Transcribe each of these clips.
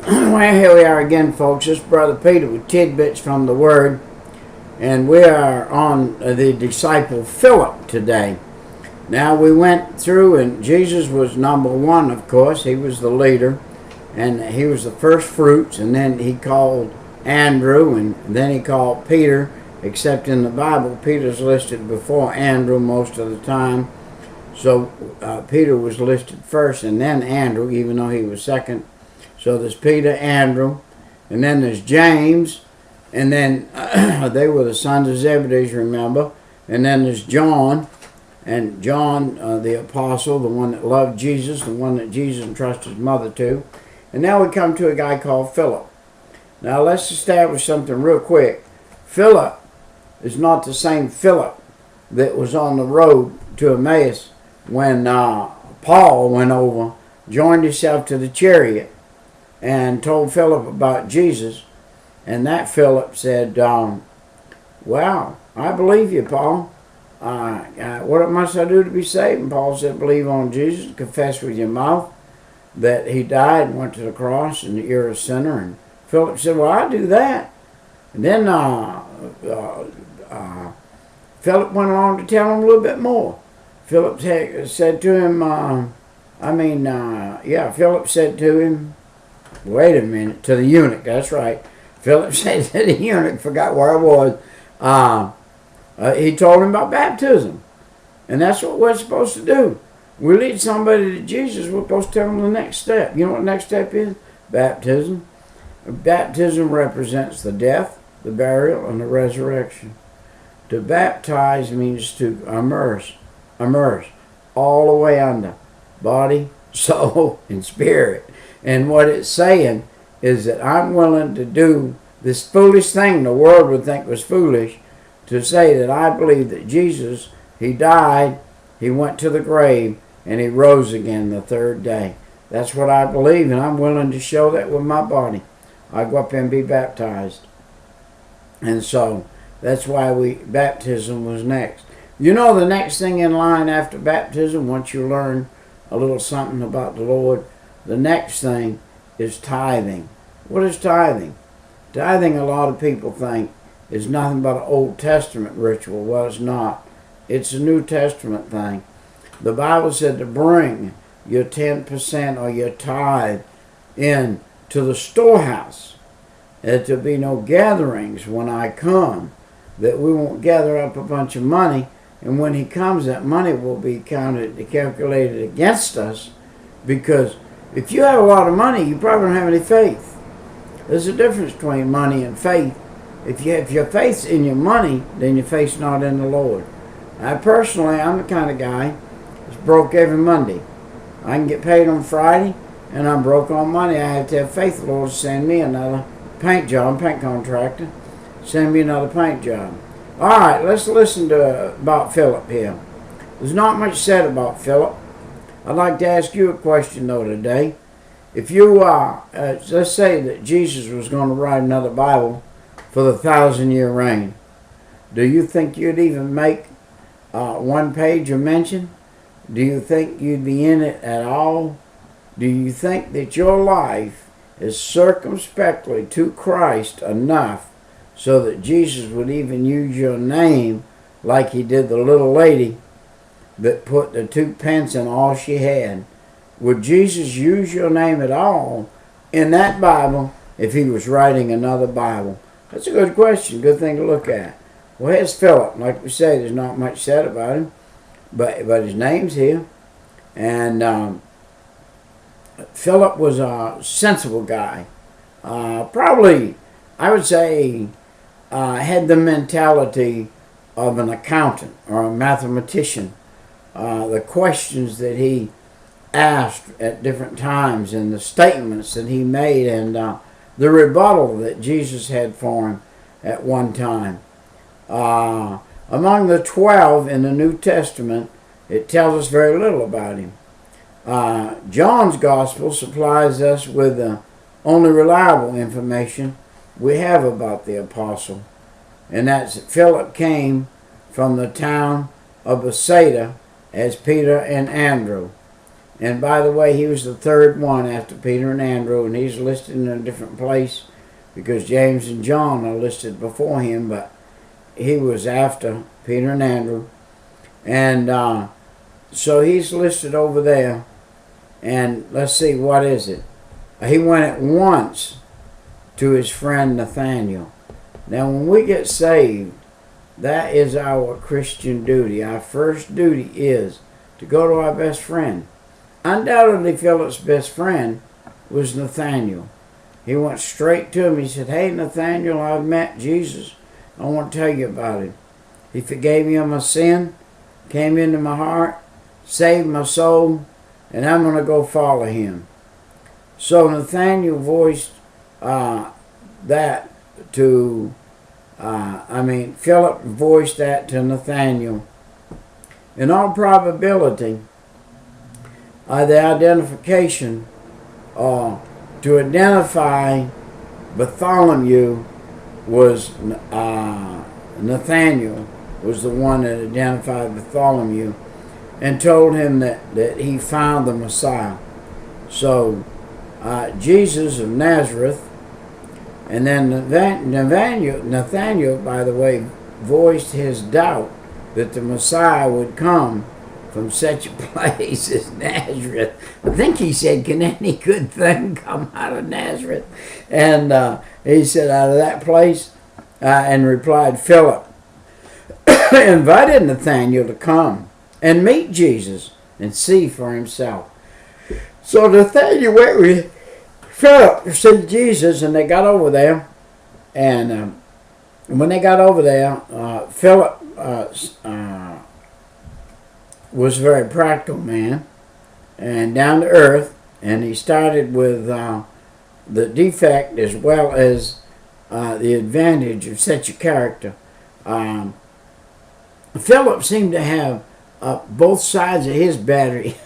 Well, here we are again, folks. This is Brother Peter with tidbits from the Word, and we are on the disciple Philip today. Now, we went through, and Jesus was number one, of course. He was the leader, and he was the first fruits, and then he called Andrew, and then he called Peter, except in the Bible, Peter's listed before Andrew most of the time. So Peter was listed first, and then Andrew, even though he was second. So there's Peter, Andrew, and then there's James, and then they were the sons of Zebedee, remember. And then there's John, and John, the apostle, the one that loved Jesus, the one that Jesus entrusted his mother to. And now we come to a guy called Philip. Now let's establish something real quick. Philip is not the same Philip that was on the road to Emmaus when Paul went over, joined himself to the chariot, and told Philip about Jesus. And that Philip said, well, I believe you, Paul. What must I do to be saved? And Paul said, believe on Jesus, confess with your mouth that he died and went to the cross and that you're a sinner. And Philip said, well, I'll do that. And then Philip went along to tell him a little bit more. Philip said to him, Philip said to him, wait a minute, to the eunuch, that's right. Philip said to the eunuch, forgot where I was, he told him about baptism. And that's what we're supposed to do. We lead somebody to Jesus, we're supposed to tell them the next step. You know what the next step is? Baptism. Baptism represents the death, the burial, and the resurrection. To baptize means to immerse all the way under, body, soul, and spirit. And what it's saying is that I'm willing to do this foolish thing the world would think was foolish, to say that I believe that Jesus, he died, he went to the grave, and he rose again the third day. That's what I believe, and I'm willing to show that with my body. I go up and be baptized. And so that's why baptism was next. You know, the next thing in line after baptism, once you learn a little something about the Lord, the next thing is tithing. What is tithing? Tithing, a lot of people think, is nothing but an Old Testament ritual. Well, it's not. It's a New Testament thing. The Bible said to bring your 10% or your tithe in to the storehouse. There to be no gatherings when I come, that we won't gather up a bunch of money, and when he comes, that money will be calculated against us, because if you have a lot of money, you probably don't have any faith. There's a difference between money and faith. If your faith's in your money, then your faith's not in the Lord. I'm the kind of guy that's broke every Monday. I can get paid on Friday, and I'm broke on Monday. I have to have faith the Lord to send me another paint job, paint contractor. Send me another paint job. All right, let's listen about Philip here. There's not much said about Philip. I'd like to ask you a question, though, today. If you, let's say that Jesus was going to write another Bible for the 1,000-year reign, do you think you'd even make one page of mention? Do you think you'd be in it at all? Do you think that your life is circumspectly to Christ enough so that Jesus would even use your name like he did the little lady that put the 2 pence in all she had? Would Jesus use your name at all in that Bible if he was writing another Bible? That's a good question, good thing to look at. Well, here's Philip. Like we say, there's not much said about him, but his name's here. And Philip was a sensible guy. Probably, I would say, had the mentality of an accountant or a mathematician. The questions that he asked at different times and the statements that he made and the rebuttal that Jesus had for him at one time. Among the 12 in the New Testament, it tells us very little about him. John's Gospel supplies us with the only reliable information we have about the apostle, and that's that Philip came from the town of Bethsaida as Peter and Andrew. And by the way, he was the third one after Peter and Andrew, and he's listed in a different place because James and John are listed before him, but he was after Peter and Andrew. And so he's listed over there. And let's see, what is it? He went at once to his friend Nathaniel. Now, when we get saved, that is our Christian duty. Our first duty is to go to our best friend. Undoubtedly, Philip's best friend was Nathaniel. He went straight to him. He said, "Hey, Nathaniel, I've met Jesus. I want to tell you about him. He forgave me of my sin, came into my heart, saved my soul, and I'm going to go follow him." So Nathaniel voiced that to, Philip voiced that to Nathaniel. In all probability, the identification to identify Bartholomew was Nathaniel was the one that identified Bartholomew and told him that he found the Messiah. So Jesus of Nazareth, and then Nathaniel, by the way, voiced his doubt that the Messiah would come from such a place as Nazareth. I think he said, "Can any good thing come out of Nazareth?" And he said, "Out of that place," and replied, Philip invited Nathaniel to come and meet Jesus and see for himself. So Nathaniel went with Philip to see Jesus, and they got over there. And when they got over there, Philip was a very practical man and down to earth, and he started with the defect as well as the advantage of such a character. Philip seemed to have both sides of his battery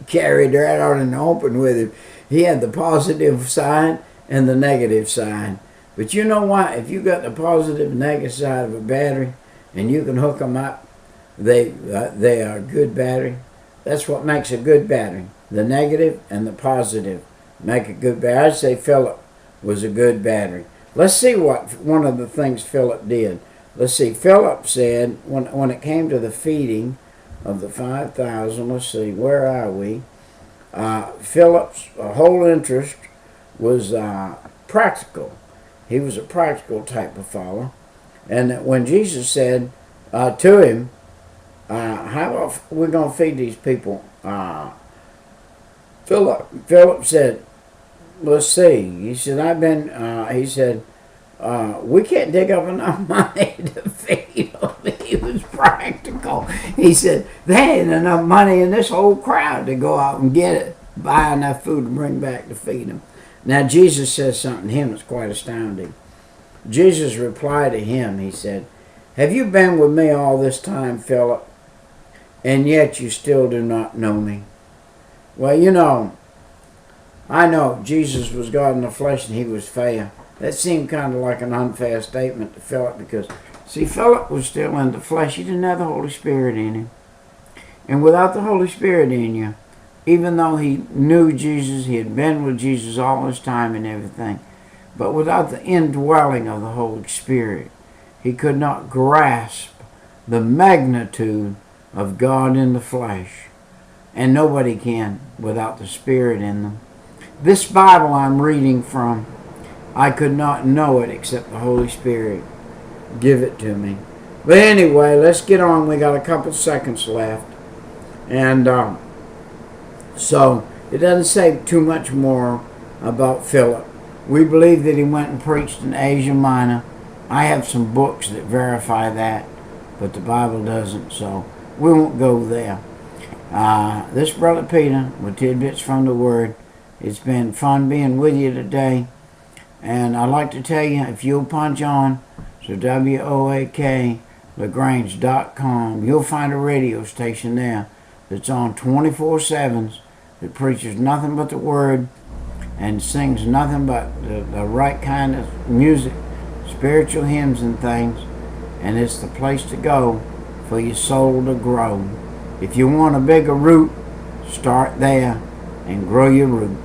carried right out in the open with him. He had the positive side and the negative side. But you know what? If you got the positive and negative side of a battery and you can hook them up, they are a good battery. That's what makes a good battery. The negative and the positive make a good battery. I'd say Philip was a good battery. Let's see what one of the things Philip did. Let's see. Philip said, when it came to the feeding of the 5,000, let's see, where are we? Philip's whole interest was practical. He was a practical type of fellow. And when Jesus said to him, how about we're going to feed these people? Philip said, let's see. He said, we can't dig up enough money to feed them. He was practical. He said, there ain't enough money in this whole crowd to go out and get it, buy enough food to bring back to feed them. Now, Jesus says something to him that's quite astounding. Jesus replied to him, he said, have you been with me all this time, Philip, and yet you still do not know me? Well, you know, I know Jesus was God in the flesh and he was fair. That seemed kind of like an unfair statement to Philip because, see, Philip was still in the flesh. He didn't have the Holy Spirit in him. And without the Holy Spirit in you, even though he knew Jesus, he had been with Jesus all his time and everything, but without the indwelling of the Holy Spirit, he could not grasp the magnitude of God in the flesh. And nobody can without the Spirit in them. This Bible I'm reading from, I could not know it except the Holy Spirit give it to me. But anyway, let's get on. We got a couple seconds left. And so it doesn't say too much more about Philip. We believe that he went and preached in Asia Minor. I have some books that verify that, but the Bible doesn't, so we won't go there. This Brother Peter with tidbits from the Word. It's been fun being with you today. And I'd like to tell you, if you'll punch on to WOAK-LaGrange.com, you'll find a radio station there that's on 24/7 that preaches nothing but the Word and sings nothing but the right kind of music, spiritual hymns and things. And it's the place to go for your soul to grow. If you want a bigger root Start there and grow your root.